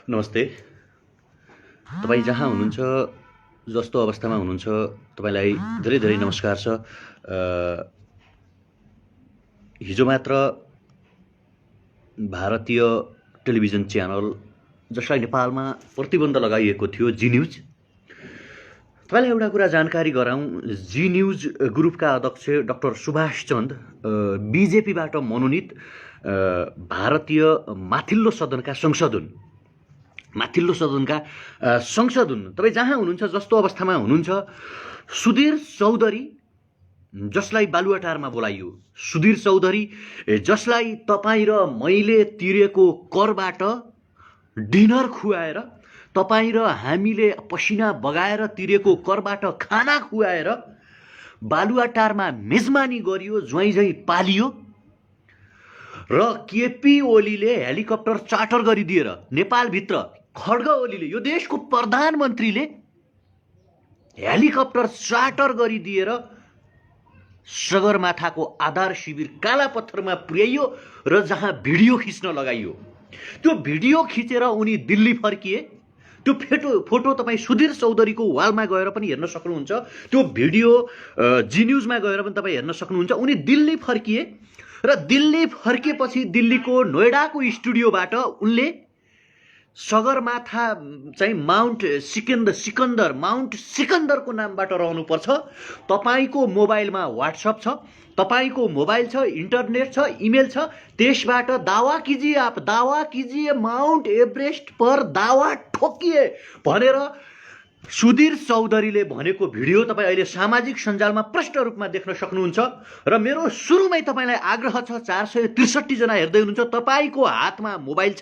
नमस्ते। तपाईँ जहाँ हुनुहुन्छ, जस्तो अवस्थामा हुनुहुन्छ, तपाईँलाई धेरै धेरै नमस्कार छ। हिजो मात्र भारतीय टेलिभिजन च्यानल जसलाई नेपालमा प्रतिबन्ध लगाइएको थियो, जी न्युज, तपाईँलाई एउटा कुरा जानकारी गराउँ। जी न्युज ग्रुपका अध्यक्ष डाक्टर सुभाष चन्द बिजेपीबाट मनोनित भारतीय माथिल्लो सदनका संसद हुन्। तपाईँ जहाँ हुनुहुन्छ, जस्तो अवस्थामा हुनुहुन्छ, सुधीर चौधरी जसलाई बालुवाटारमा बोलाइयो, सुधीर चौधरी जसलाई तपाईँ र मैले तिरेको करबाट डिनर खुवाएर, तपाईँ र हामीले पसिना बगाएर तिरेको करबाट खाना खुवाएर बालुवाटारमा मेजमानी गरियो, ज्वाइँ पालियो र केपी ओलीले हेलिकप्टर चार्टर गरिदिएर नेपालभित्र, खड्ग ओलीले, यो देशको प्रधानमन्त्रीले हेलिकप्टर चार्टर गरिदिएर सगरमाथाको आधार शिविर कालापत्थरमा पुर्याइयो र जहाँ भिडियो खिच्न लगाइयो। त्यो भिडियो खिचेर उनी दिल्ली फर्किए। त्यो फोटो तपाईँ सुधीर चौधरीको वालमा गएर पनि हेर्न सक्नुहुन्छ। त्यो भिडियो जी न्युजमा गएर पनि तपाईँ हेर्न सक्नुहुन्छ। उनी दिल्ली फर्किए र दिल्ली फर्किएपछि दिल्लीको नोएडाको स्टुडियोबाट उनले सगरमाथा चाहिँ माउन्ट सिकन्दरको नामबाट रहनुपर्छ। तपाईँको मोबाइलमा व्हाट्सएप छ, तपाईँको मोबाइल छ, इन्टरनेट छ, इमेल छ, त्यसबाट दावा कीजिए माउन्ट एभरेस्ट पर दावा ठोकिए भनेर सुधीर चौधरीले भनेको भिडियो तपाईँ अहिले सामाजिक सञ्जालमा प्रष्ट रूपमा देख्न सक्नुहुन्छ। र मेरो सुरुमै तपाईँलाई आग्रह छ, 463 जना हेर्दै हुनुहुन्छ, तपाईँको हातमा मोबाइल छ,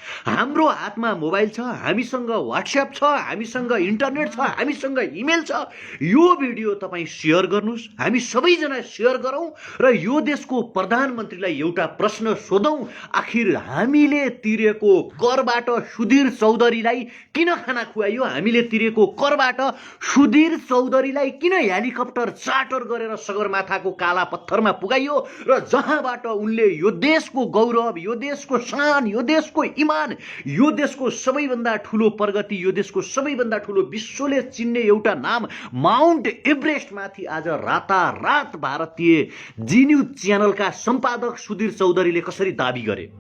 हाम्रो हातमा मोबाइल छ, हामीसँग व्हाट्सएप छ, हामीसँग इन्टरनेट छ, हामीसँग इमेल छ। यो भिडियो तपाईँ सेयर गर्नुहोस्, हामी सबैजना सेयर गरौँ र यो देशको प्रधानमन्त्रीलाई एउटा प्रश्न सोधौँ। आखिर हामीले तिरेको करबाट सुधीर चौधरीलाई किन खाना खुवाइयो? हामीले तिरेको करबाट सुधीर चौधरीलाई किन हेलिकप्टर चार्टर गरेर सगरमाथाको काला पत्थरमा पुगाइयो र जहाँबाट उनले यो देशको गौरव, यो देशको शान, यो देशको इमान, यो देशको सबैभन्दा ठुलो प्रगति, यो देशको सबैभन्दा ठुलो विश्वले चिन्ने एउटा नाम माउन्ट एभरेस्ट माथि आज रातारात भारतीय जी न्युज च्यानलका सम्पादक सुधीर चौधरीले कसरी दाबी गरे?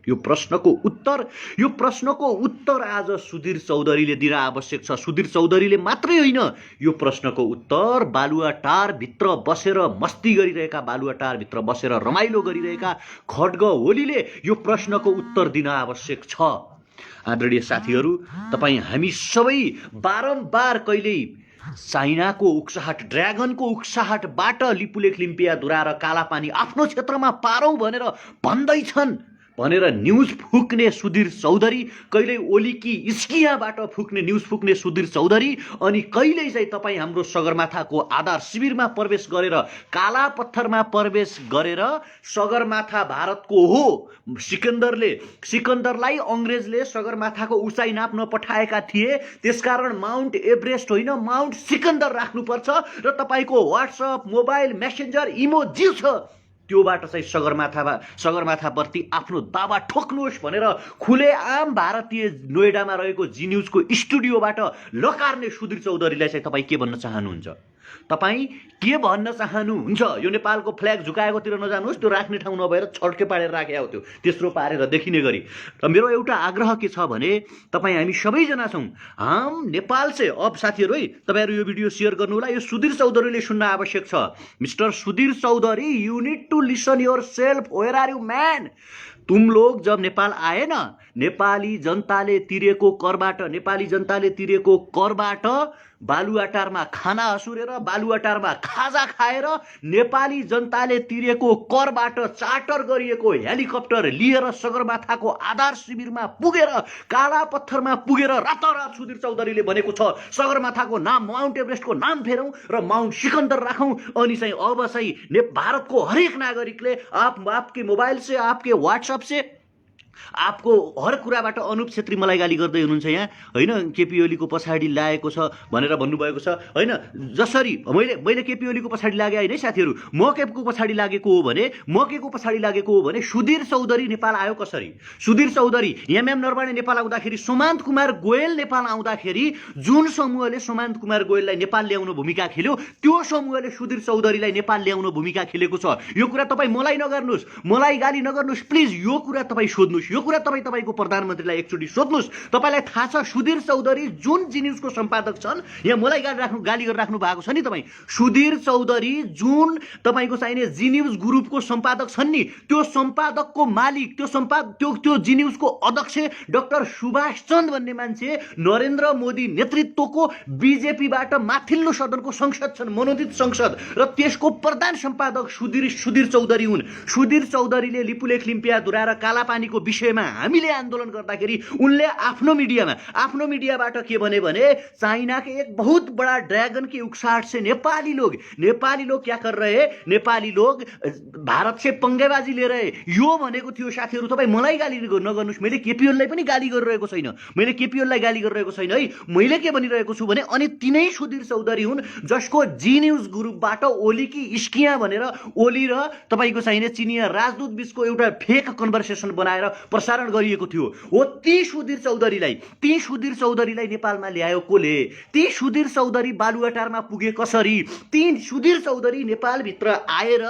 यो प्रश्नको उत्तर आज सुधीर चौधरीले दिन आवश्यक छ। सुधीर चौधरीले मात्रै होइन, यो प्रश्नको उत्तर बालुवाटार भित्र बसेर मस्ती गरिरहेका, बालुवाटार भित्र बसेर रमाइलो गरिरहेका खड्ग ओलीले यो प्रश्नको उत्तर दिन आवश्यक छ। आदरणीय साथीहरू, तपाईँ हामी सबै बारम्बार कहिल्यै चाइनाको उक्साहट, ड्रागनको उक्साहटबाट लिपुलेख लिम्पियाधुरा र कालापानी आफ्नो क्षेत्रमा पारौँ भनेर भन्दैछन् भनेर न्युज फुक्ने सुधीर चौधरी, कहिल्यै ओलीकी इस्कियाबाट न्युज फुक्ने सुधीर चौधरी, अनि कहिल्यै चाहिँ तपाईँ हाम्रो सगरमाथाको आधार शिविरमा प्रवेश गरेर, काला पत्थरमा प्रवेश गरेर, सगरमाथा भारतको हो, सिकन्दरलाई अङ्ग्रेजले सगरमाथाको उचाइ नाप्न पठाएका थिए, त्यसकारण माउन्ट एभरेस्ट होइन माउन्ट सिकन्दर राख्नुपर्छ र तपाईँको व्हाट्सएप, मोबाइल, मेसेन्जर, इमो जे छ त्योबाट चाहिँ सगरमाथाप्रति आफ्नो दावा ठोक्नुहोस् भनेर खुलेआम भारतीय नोएडामा रहेको जी न्युजको स्टुडियोबाट लकार्ने सुधीर चौधरीलाई चाहिँ तपाईँ के भन्न चाहनुहुन्छ? यो नेपालको फ्ल्याग झुकाएकोतिर नजानुहोस्, त्यो राख्ने ठाउँ नभएर छड्के पारेर राखे हो, त्यो तेस्रो पारेर देखिने गरी। र मेरो एउटा आग्रह के छ भने, तपाईँ हामी सबैजना छौँ, हम नेपाल से। अब साथीहरू है, तपाईँहरू यो भिडियो सेयर गर्नु होला। यो सुधीर चौधरीले सुन्न आवश्यक छ। Mister Sudhir Chaudhary, you need to listen yourself. Where are you man? तुम लोग जब नेपाल आए ना, नेपाली जनताले तिरेको करबाट बालुवाटारमा खाना असुरेर, बालुवाटारमा खाजा खाएर, नेपाली जनताले तिरेको करबाट चार्टर गरिएको हेलिकप्टर लिएर सगरमाथाको आधार शिविरमा पुगेर, काला पत्थरमा पुगेर रातारात सुधीर चौधरीले भनेको छ, सगरमाथाको नाम माउन्ट एभरेस्टको नाम फेरौँ र माउन्ट सिकन्दर राखौँ। अनि चाहिँ अब चाहिँ भारतको हरेक नागरिकले आपके मोबाइल से, आपके व्हाट्सएप से, आपको हर कुराबाट अनुप छेत्री मलाई गाली गर्दै हुनुहुन्छ यहाँ होइन, केपी ओलीको पछाडि लागेको छ भनेर भन्नुभएको छ होइन। जसरी मैले केपी ओलीको पछाडि लागे होइन साथीहरू, म केको पछाडि लागेको हो भने सुधीर चौधरी नेपाल आयो कसरी? सुधीर चौधरी एमएम नरवाणे नेपाल आउँदाखेरि, सुमान्त कुमार गोयल नेपाल आउँदाखेरि जुन समूहले सुमान्त कुमार गोयललाई नेपाल ल्याउन भूमिका खेल्यो त्यो समूहले सुधीर चौधरीलाई नेपाल ल्याउन भूमिका खेलेको छ। यो कुरा तपाईँ मलाई नगर्नुहोस्, मलाई गाली नगर्नुहोस् प्लिज। यो कुरा तपाईँ सोध्नुहोस्, यो कुरा तपाईँको प्रधानमन्त्रीलाई एकचोटि सोध्नुहोस्। तपाईँलाई थाहा छ सुधीर चौधरी जुन जिन्युजको सम्पादक छन्, यहाँ मलाई गाली गरिराख्नु भएको छ नि तपाईँ, सुधीर चौधरी जुन तपाईँको चाहिने जिन्युज ग्रुपको सम्पादक छन् नि, त्यो सम्पादकको मालिक, त्यो जिन्युजको अध्यक्ष डाक्टर सुभाष चन्द भन्ने मान्छे नरेन्द्र मोदी नेतृत्वको बिजेपीबाट माथिल्लो सदनको संसद छन्, मनोनीत संसद, र त्यसको प्रधान सम्पादक सुधीर चौधरी हुन्। सुधीर चौधरीले लिपुलेख लिम्पियाधुरा र कालापानीको विषयमा हामीले आन्दोलन गर्दाखेरि उनले आफ्नो मीडियाबाट के भने चाइना के एक बहुत बड़ा ड्रैगन की उकसाहट से नेपाली लोग क्या कर रहे, नेपाली लोग भारत से पंगेबाजी ले रहे, यो भनेको थियो साथीहरू। तपाईँ मलाई गाली नगर्नुहोस्, मैले केपी ओलीलाई पनि गाली गरिरहेको छैन, मैले केपी ओलीलाई गाली गरिरहेको छैन है। मैले के भनिरहेको छु भने अनि तिनै सुधीर चौधरी हुन् जसको जी न्युज ग्रुपबाट ओली कि इस्किया भनेर ओली र तपाईँको चाहिने चिनिया राजदूत बीचको एउटा फेक कन्भर्सेसन बनाएर प्रसारण गरिएको थियो। हो ती सुधीर चौधरीलाई नेपालमा ल्यायो कोले? ती सुधीर चौधरी बालुवाटारमा पुगे कसरी? ती सुधीर चौधरी नेपालभित्र आएर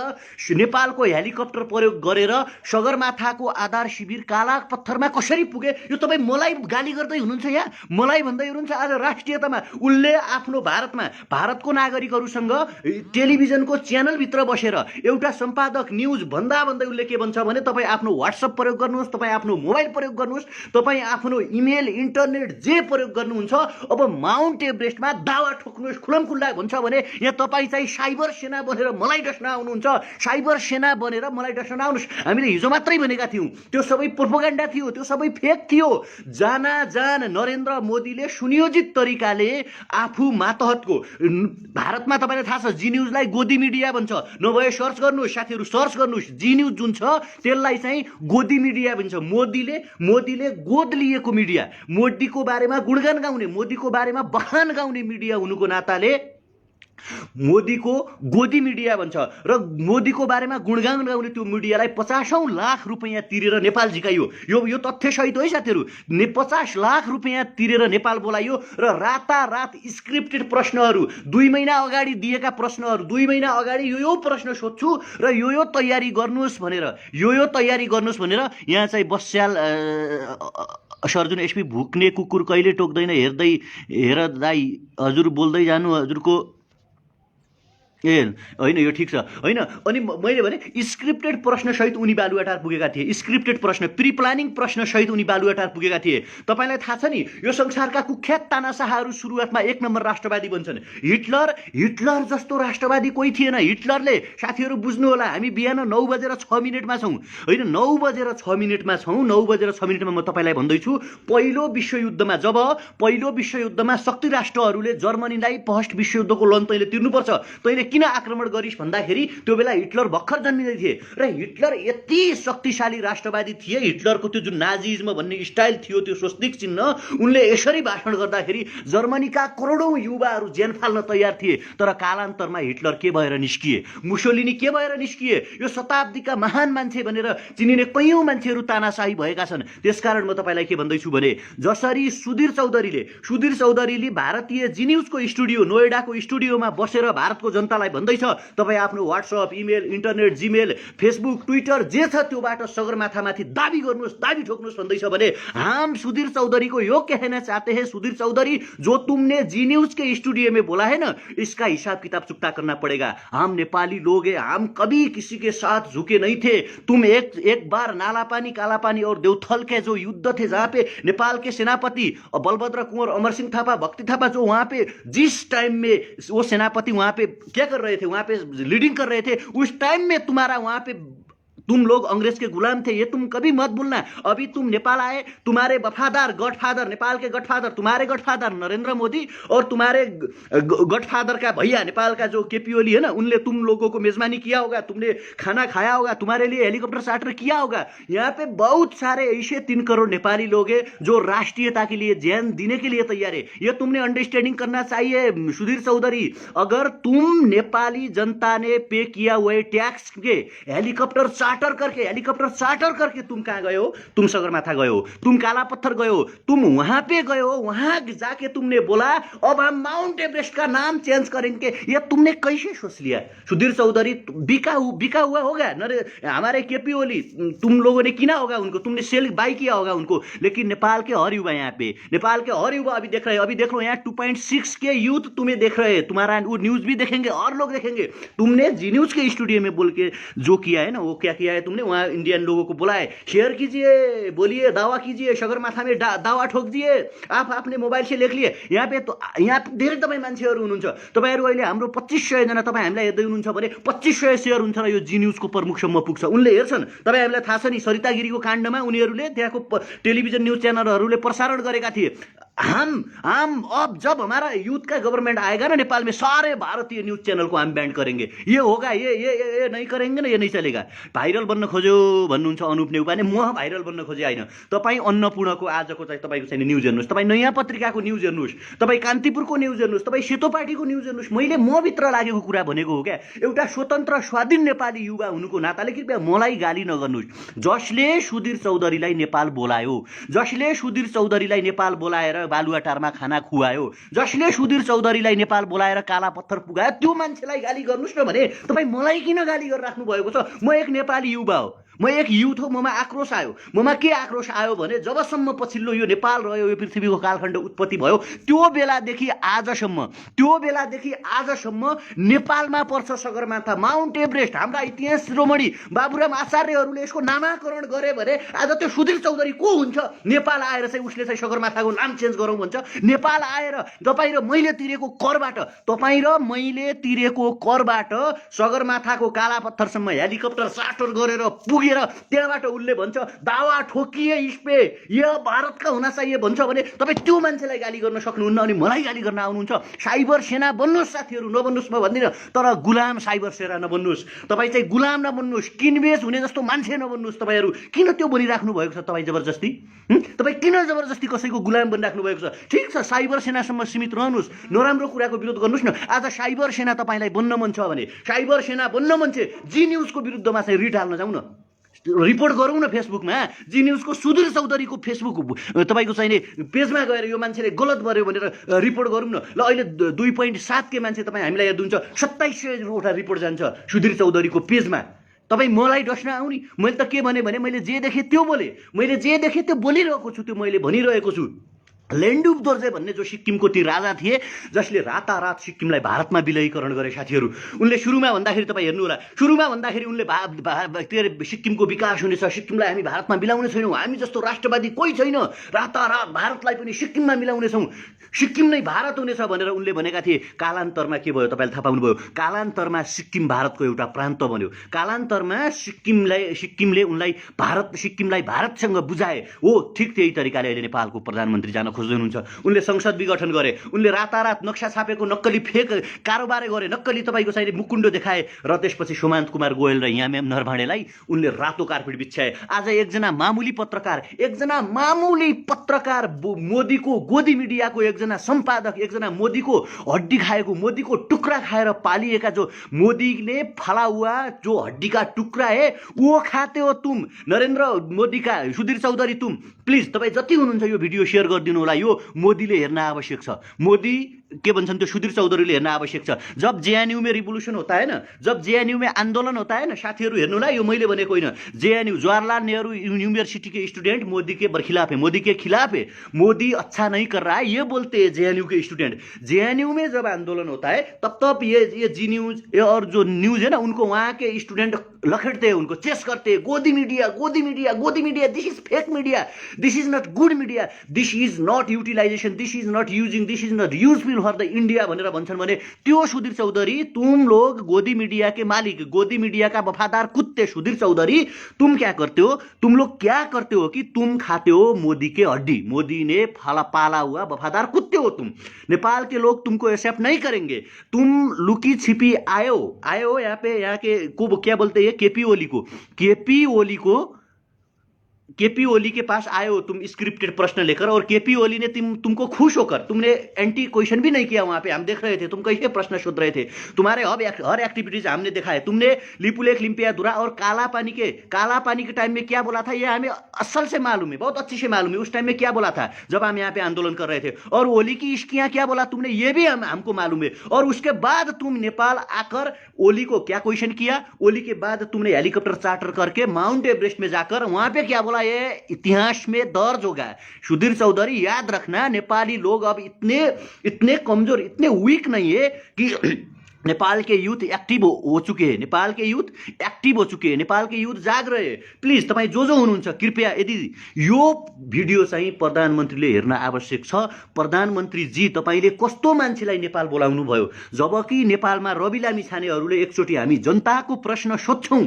नेपालको हेलिकप्टर प्रयोग गरेर सगरमाथाको आधार शिविर काला पत्थरमा कसरी पुगे? यो तपाईँ मलाई गाली गर्दै हुनुहुन्छ यहाँ, मलाई भन्दै हुनुहुन्छ। आज राष्ट्रियतामा उनले आफ्नो भारतको नागरिकहरूसँग टेलिभिजनको च्यानलभित्र बसेर एउटा सम्पादक न्युज भन्दा उनले के भन्छ भने तपाईँ आफ्नो व्हाट्सएप प्रयोग गर्नुहोस्, तपाईँ आफ्नो मोबाइल प्रयोग गर्नुहोस्, तपाईँ आफ्नो इमेल इन्टरनेट जे प्रयोग गर्नुहुन्छ, अब माउन्ट एभरेस्टमा दावा ठोक्नुहोस् खुलमखुल्ला भन्छ भने यहाँ तपाईँ चाहिँ साइबर सेना बनेर मलाई डस्न आउनुहुन्छ, साइबर सेना बनेर मलाई डस्न आउनुहोस्। हामीले हिजो मात्रै भनेका थियौँ त्यो सबै प्रोपोगेन्डा थियो, त्यो सबै फेक थियो। जान नरेन्द्र मोदीले सुनियोजित तरिकाले आफू मातहतको भारतमा तपाईँलाई थाहा छ जी न्युजलाई गोदी मिडिया भन्छ, नभए सर्च गर्नुहोस् साथीहरू, सर्च गर्नुहोस् जी न्युज जुन छ त्यसलाई चाहिँ गोदी मिडिया भन्छ। मोदीले गोद लिएको मिडिया, मोदीको बारेमा गुणगान गाउने, मोदीको बारेमा बखान गाउने मिडिया हुनुको नाताले मोदीको गोदी मिडिया भन्छ र मोदीको बारेमा गुणगान गाउने त्यो मिडियालाई 50औं लाख रुपैयाँ तिरेर नेपाल झिकाइयो। यो तथ्य सहित है साथीहरू, 50 लाख रुपैयाँ तिरेर नेपाल बोलाइयो र रातारात स्क्रिप्टेड प्रश्नहरू 2 महिना अगाडि दिएका प्रश्नहरू 2 महिना अगाडि यो प्रश्न सोध्छु र यो तयारी गर्नुहोस् भनेर यहाँ चाहिँ बस्याल सर्जुन एसपी भुक्ने कुकुर कहिले टोक्दैन, हेर दाइ हजुर बोल्दै जानु, हजुरको होइन यो ठिक छ होइन। अनि मैले भने स्क्रिप्टेड प्रश्न सहित उनी बालुवाटार पुगेका थिए, स्क्रिप्टेड प्रश्न प्री प्लानिङ प्रश्न सहित उनी बालुवाटार पुगेका थिए। तपाईँलाई थाहा छ नि यो संसारका कुख्यात तानाशाहहरू सुरुवातमा 1 नम्बर राष्ट्रवादी बन्छन्। हिटलर जस्तो राष्ट्रवादी कोही थिएन। हिटलरले साथीहरू बुझ्नु होला, हामी बिहान 9:06 छौँ होइन, 9:06 छौँ। 9:06 म तपाईँलाई भन्दैछु पहिलो विश्वयुद्धमा शक्ति राष्ट्रहरूले जर्मनीलाई फर्स्ट विश्वयुद्धको लोन तैँले तिर्नुपर्छ, तैँले किन आक्रमण गरिस् भन्दाखेरि त्यो बेला हिटलर भर्खर जन्मिँदै थिए र हिटलर यति शक्तिशाली राष्ट्रवादी थिए। हिटलरको त्यो जुन नाजिज्म भन्ने स्टाइल थियो, त्यो स्वस्तिक चिन्ह, उनले यसरी भाषण गर्दाखेरि जर्मनीका करोडौं युवाहरू ज्यान फाल्न तयार थिए। तर कालान्तरमा हिटलर के भएर निस्किए, मुसोलिनी के भएर निस्किए, यो शताब्दीका महान मान्छे भनेर चिनिने कयौं मान्छेहरू तानाशाही भएका छन्। त्यसकारण म तपाईँलाई के भन्दैछु भने जसरी सुधीर चौधरीले भारतीय जी न्युजको स्टुडियो नोएडाको स्टुडियोमा बसेर भारतको जनतालाई भन्दैछ तपाईँ आफ्नो WhatsApp, email, internet, Gmail, Facebook, Twitter जे छ त्योबाट सगरमाथामाथि दाबी गर्नुहोस्, दाबी ठोक्नुहोस् भन्दैछ भने हम सुधीर चौधरी को यो कहना चाहते हैं, सुधीर चौधरी जो तुमने जी न्यूज के स्टूडियो में बोला है ना, इसका हिसाब किताब चुकता करना पड़ेगा। हम नेपाली लोग हैं, हम कभी किसी के साथ झुके नहीं थे। तुम एक बार नालापानी, कालापानी और देवथल के जो युद्ध थे जहाँ पे नेपाल के सेनापति बलभद्र कुंवर, अमर सिंह थापा, भक्ति थापा जो वहाँ पे जिस टाइम में वो सेनापति वहाँ पे क्या कर रहे थे, वहाँ पे लीडिंग कर रहे थे, उस टाइम में तुम्हारा वहाँ पे तुम लोग अंग्रेज के गुलाम थे, ये तुम कभी मत भूलना। अभी तुम नेपाल आए, तुम्हारे वफादार गॉडफादर, नेपाल के गॉडफादर, तुम्हारे गॉडफादर नरेंद्र मोदी और तुम्हारे गॉडफादर का भैया नेपाल का जो केपी ओली है ना, उनने तुम लोगों को मेजबानी किया होगा, तुमने खाना खाया होगा, तुम्हारे लिए हेलीकॉप्टर चार्टर किया होगा। यहाँ पे बहुत सारे ऐसे 3 करोड़ नेपाली लोग हैं जो राष्ट्रीयता के लिए जान देने के लिए तैयार है। ये तुमने अंडरस्टैंडिंग करना चाहिए सुधीर चौधरी। अगर तुम नेपाली जनता ने पे किया हुए टैक्स के हेलीकॉप्टर चार्टर करके तुम कहाँ गए हो? तुम सगरमाथा गए हो, तुम काला पत्थर गए हो, तुम वहां पे गए हो, वहां जाके तुमने बोला अब हम माउंट एवरेस्ट का नाम चेंज करेंगे। ये तुमने कैसे सोच लिया सुधीर चौधरी? बिका हुआ होगा हमारे केपी ओली, तुम लोगों ने किना होगा उनको, तुमने सेल बाई किया होगा उनको। लेकिन नेपाल के हर युवा यहाँ पे, नेपाल के हर युवा अभी देख रहे हैं, अभी देख लो यहाँ 2.6 के यूथ तुम्हें देख रहे हैं, तुम्हारा वो न्यूज भी देखेंगे और लोग देखेंगे। तुमने जी न्यूज के स्टूडियो में बोल के जो किया है ना, वो क्या किया है तुमने? वहाँ इंडियन लोगों को बुलाए, शेयर कीजिए, बोलिए, दावा कीजिए, सगरमाथा में दावा ठोक दिए, आप अपने मोबाइल से लेख लिए। यहाँ पे तो यहाँ धेरै तपाईँ मान्छेहरू हुनुहुन्छ, तपाईँहरू अहिले हाम्रो 2500 जना तपाईँ हामीलाई हेर्दै हुनुहुन्छ भने 2500 सेयर हुन्छ र यो जी न्यूजको प्रमुखसम्म पुग्छ, उनले हेर्छन्। तपाईँहरूलाई थाहा छ नि सरिता गिरीको काण्डमा उनीहरूले त्यहाँको टेलिभिजन न्यूज चैनलहरूले प्रसारण गरेका थिए, हम अब जब हमारा यूथ का गवर्नमेंट आएगा ना नेपाल में, सारे भारतीय न्यूज चैनल को हम बैन करेंगे। ये होगा, ये नहीं करेंगे ना, ये नहीं चलेगा। भाइरल बन्न खोज्यो भन्नुहुन्छ अनुप नेउपाने, म भाइरल बन्न खोजे होइन। तपाईँ अन्नपूर्णको आजको चाहिँ तपाईँको चाहिँ न्युज हेर्नुहोस्, तपाईँ नयाँ पत्रिकाको न्युज हेर्नुहोस्, तपाईँ कान्तिपुरको न्युज हेर्नुहोस्, तपाईँ सेतो पार्टीको न्युज हेर्नुहोस्। मैले म भित्र लागेको कुरा भनेको हो क्या, एउटा स्वतन्त्र स्वाधीन नेपाली युवा हुनुको नाताले कृपया मलाई गाली नगर्नुहोस्। जसले सुधीर चौधरीलाई नेपाल बोलायो, जसले सुधीर चौधरीलाई नेपाल बोलाएर बालुवाटारमा खाना खुवायो, जसले सुधीर चौधरीलाई नेपाल बोलाएर काला पत्थर पुगायो, त्यो मान्छेलाई गाली गर्नुहोस् न भने तपाईँ मलाई किन गाली गरिराख्नु भएको छ? म एक नेपाली युवा हो, म एक युथ हो, ममा आक्रोश आयो। ममा के आक्रोश आयो भने जबसम्म पछिल्लो यो नेपाल रह्यो, यो पृथ्वीको कालखण्ड उत्पत्ति भयो, त्यो बेलादेखि आजसम्म नेपालमा पर्छ सगरमाथा, माउन्ट एभरेस्ट। हाम्रा इतिहास शिरोमणि बाबुराम आचार्यहरूले यसको नामाकरण गरे भने आज त्यो सुधीर चौधरी को हुन्छ? नेपाल आएर चाहिँ उसले चाहिँ सगरमाथाको नाम चेन्ज गरौँ भन्छ। नेपाल आएर तपाईँ र मैले तिरेको करबाट सगरमाथाको काला पत्थरसम्म हेलिकप्टर चार्टर गरेर पुगेर त्यहाँबाट उसले भन्छ दावा ठोकिए इसपे, यो भारतका हुन चाहिए भन्छ भने तपाईँ त्यो मान्छेलाई गाली गर्न सक्नुहुन्न अनि मलाई गाली गर्न आउनुहुन्छ। साइबर सेना बन्नुहोस् साथीहरू, नबन्नुहोस् म भन्दिनँ, तर गुलाम साइबर सेना नबन्नुहोस्। तपाईँ चाहिँ गुलाम नबन्नुहोस्, किनबेच हुने जस्तो मान्छे नबन्नुहोस्। तपाईँहरू किन त्यो बनिराख्नु भएको छ? तपाईँ जबरजस्ती तपाईँ किन जबरजस्ती कसैको गुलाम बनिराख्नु भएको छ? ठिक छ, साइबर सेनासम्म सीमित रहनुहोस्, नराम्रो कुराको विरोध गर्नुहोस् न। आज साइबर सेना तपाईँलाई बन्न मन छ भने, साइबर सेना बन्न मन छ, जी न्युजको विरुद्धमा चाहिँ रिट हाल्न जाउँ न, रिपोर्ट गरौँ न फेसबुकमा। जी न्युजको सुधीर चौधरीको फेसबुक तपाईँको चाहिने पेजमा गएर यो मान्छेले गलत गर्यो भनेर रिपोर्ट गरौँ न। ल अहिले 2.7 के मान्छे तपाईँ हामीलाई हेर्नुहुन्छ, 2700वटा रिपोर्ट जान्छ सुधीर चौधरीको पेजमा। तपाईँ मलाई डस्न आउने? मैले त के भने मैले जे देखेँ त्यो बोलेँ, मैले जे देखेँ त्यो बोलिरहेको छु, त्यो मैले भनिरहेको छु। लेन्डुप दोर्जे भन्ने जो सिक्किमको ती राजा थिए, जसले रातारात सिक्किमलाई भारतमा विलयीकरण गरे साथीहरू। उनले सुरुमा भन्दाखेरि तपाईँ हेर्नु होला, सुरुमा भन्दाखेरि उनले सिक्किमको विकास हुनेछ, सिक्किमलाई हामी भारतमा मिलाउने छैनौँ, हामी जस्तो राष्ट्रवादी कोही छैन, रातारात भारतलाई पनि सिक्किममा मिलाउनेछौँ, सिक्किम नै भारत हुनेछ भनेर उनले भनेका थिए। कालान्तरमा के भयो तपाईँले थाहा पाउनुभयो? कालान्तरमा सिक्किम भारतको एउटा प्रान्त बन्यो। कालान्तरमा सिक्किमले सिक्किमलाई भारतसँग बुझाए हो। ठिक त्यही तरिकाले अहिले नेपालको प्रधानमन्त्री जान खोज्दै हुनुहुन्छ। उनले संसद विघटन गरे, उनले रातारात नक्सा छापेको नक्कली फेक कारोबार गरे, नक्कली तपाईँको चाहिँ मुकुण्डो देखाए र त्यसपछि सुमन्त कुमार गोयल र यामेम नरभाँडेलाई उनले रातो कार्पेट बिछ्याए। आज एकजना मामुली पत्रकार मोदीको गोदी मिडियाको एकजना सम्पादक, एकजना मोदीको हड्डी खाएको, मोदीको टुक्रा खाएर पालिएका, जो मोदीले फला हुआ जो हड्डी का टुक्रा है वो खाते हो तुम, नरेन्द्र मोदी का सुधीर चौधरी तुम प्लिज तपाईँ जति हुनुहुन्छ यो भिडियो शेयर गरिदिनु होला। यो मोदीले हेर्न आवश्यक छ, मोदी के भन्छन् त्यो सुधीर चौधरीले हेर्न आवश्यक छ। जब जेएनयू में रिवोल्यूशन होता है ना, जब जेएनयू में आंदोलन होता है ना साथीहरू, हेर्नु होला, यो मैले भनेको होइन। जेएनयू जवाहरलाल नेहरू यूनिवर्सिटी के स्टूडेंट मोदी के खिलाफ है, मोदी के खिलाफ है, मोदी अच्छा नहीं कर रहा है ये बोलते हैं जेएनयू के स्टूडेंट। जेएनयू में जब आंदोलन होता है तब ये जी न्यूज और जो न्यूज है ना, उनको वहाँ के स्टूडेंट लखेटते हैं, उनको चेस करते हैं, गोदी media, this is fake media, this is not good media, this is not utilization, this is not using, this is not useful for the India भनेर भन्छन् भने त्यो सुधीर चौधरी, तुम लोग गोदी मीडिया के मालिक, गोदी मीडिया का वफादार कुत्ते सुधीर चौधरी, तुम क्या करते हो? तुम लोग क्या करते हो कि तुम खाते हो मोदी के हड्डी, मोदी ने पाला हुआ वफादार कुत्ते हो तुम। नेपाल के लोग तुमको एक्सेप्ट नहीं करेंगे। तुम लुकी छिपी आयो यहाँ पे, यहाँ के को क्या बोलते हैं, केपी ओली के पास आए हो तुम स्क्रिप्टेड प्रश्न लेकर, और केपी ओली ने तुमको खुश होकर, तुमने एंटी क्वेश्चन भी नहीं किया वहां पे, हम देख रहे थे तुम कैसे प्रश्न शोध रहे थे, तुम्हारे हर एक्टिविटीज हमने देखा है। तुमने लिपुलेख लिम्पियाधुरा और काला पानी के टाइम में क्या बोला था, ये हमें असल से मालूम है, बहुत अच्छे से मालूम है उस टाइम में क्या बोला था जब हम यहाँ पे आंदोलन कर रहे थे। और ओली की इश्कियां क्या बोला तुमने, ये भी हमको मालूम है। और उसके बाद तुम नेपाल आकर ओली को क्या क्वेश्चन किया, ओली के बाद तुमने हेलीकॉप्टर चार्टर करके माउंट एवरेस्ट में जाकर वहां पे क्या बोला, ये इतिहास में दर्ज होगा। सुधीर चौधरी याद रखना, नेपाली लोग अब इतने कमजोर, इतने वीक नहीं है कि नेपाल के यूथ एक्टिभ हो चुके हैं, नेपाल के यूथ एक्टिभ हो चुके हैं, नेपाल के यूथ जाग रहे हैं। प्लिज तपाईँ जो हुनुहुन्छ कृपया यदि यो भिडियो चाहिँ प्रधानमन्त्रीले हेर्न आवश्यक छ। प्रधानमन्त्री जी तपाईले कस्तो मान्छेलाई नेपाल बोलाउनु भयो, जबकि नेपालमा रवि लामिछानेहरूले एकचोटि हामी जनताको प्रश्न सोध्छौं,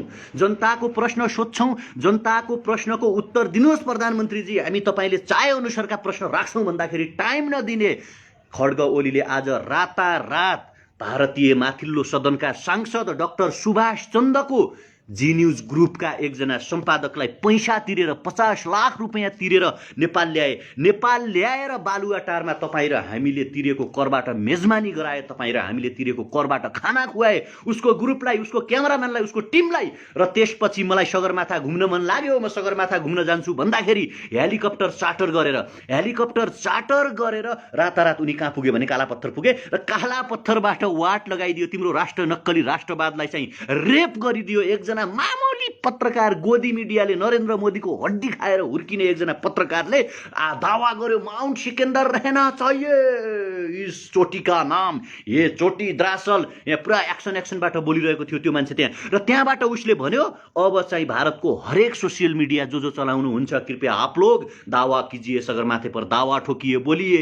जनताको प्रश्नको उत्तर दिनुहोस् प्रधानमन्त्रीजी, हामी तपाईले चाहे अनुसारका प्रश्न राख्छौं भन्दाखेरि टाइम नदिने खड्ग ओलीले आज रातारात भारतीय माथिल्लो सदनका सांसद डाक्टर सुभाष चन्दको जी न्यूज ग्रुपका एकजना सम्पादकलाई पैसा तिरेर 50 लाख रुपैयाँ तिरेर नेपाल ल्याएर बालुवाटारमा तपाईँ र हामीले तिरेको करबाट मेजमानी गराए, तपाईँ र हामीले तिरेको करबाट खाना खुवाए उसको ग्रुपलाई, उसको क्यामेराम्यानलाई, उसको टिमलाई। र त्यसपछि मलाई सगरमाथा घुम्न मन लाग्यो, म सगरमाथा घुम्न जान्छु भन्दाखेरि हेलिकप्टर चार्टर गरेर रातारात उनी कहाँ पुगे भने कालापत्थर पुगे, र कालापत्थरबाट वाट लगाइदियो, तिम्रो नक्कली राष्ट्रवादलाई चाहिँ रेप गरिदियो। एकजना मामूली पत्रकार, गोदी मीडियाले नरेन्द्र मोदीको हड्डी खाएर हुर्किने एकजना पत्रकारले दावा गर्यो माउन्ट सिकन्दर रहना चाहिए इस चोटी का नाम, ये चोटी द्रासल, यहाँ पुरा एक्सनबाट बोलिरहेको थियो त्यो मान्छे त्यहाँ। र त्यहाँबाट उसले भन्यो अब चाहिँ भारतको हरेक सोसियल मिडिया जो चलाउनुहुन्छ कृपया आप लोग दावा कीजिए, सगरमाथे पर दावा ठोकिए, बोलिए,